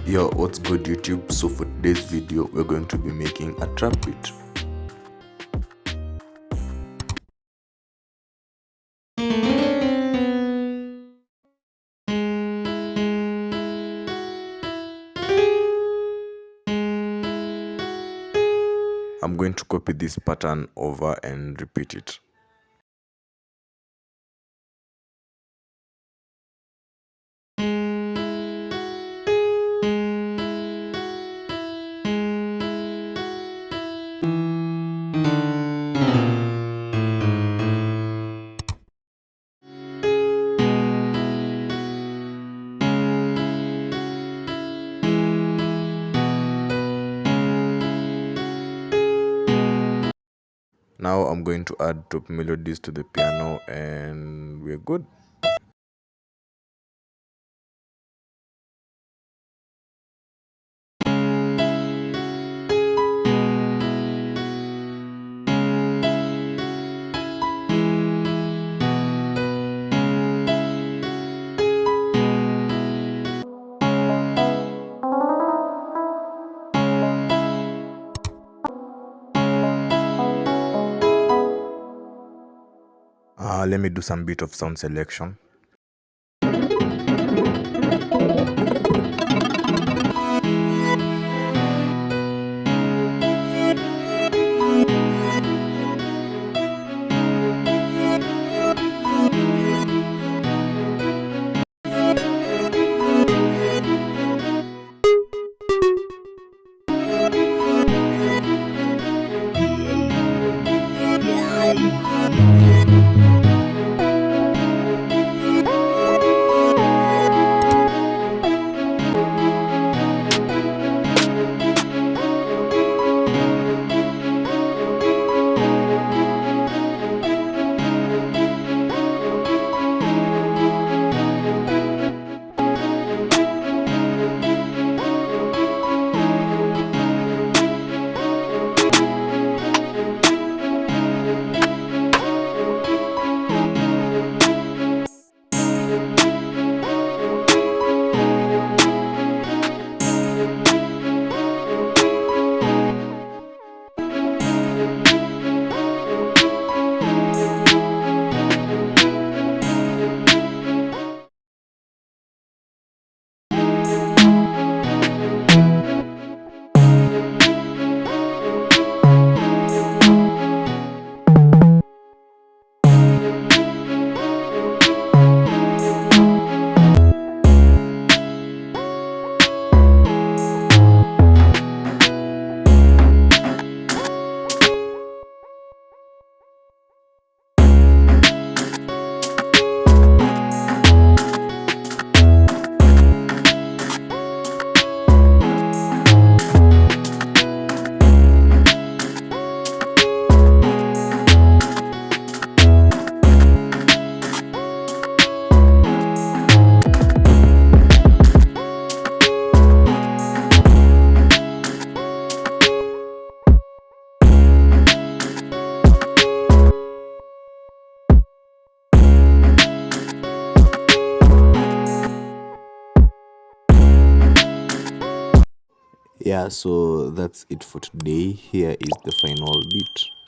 Yo, what's good YouTube? So for today's video we're going to be making a trap beat. I'm going to copy this pattern over and repeat it. Now I'm going to add top melodies to the piano and we're good. Let me do some bit of sound selection. Yeah, so that's it for today. Here is the final beat.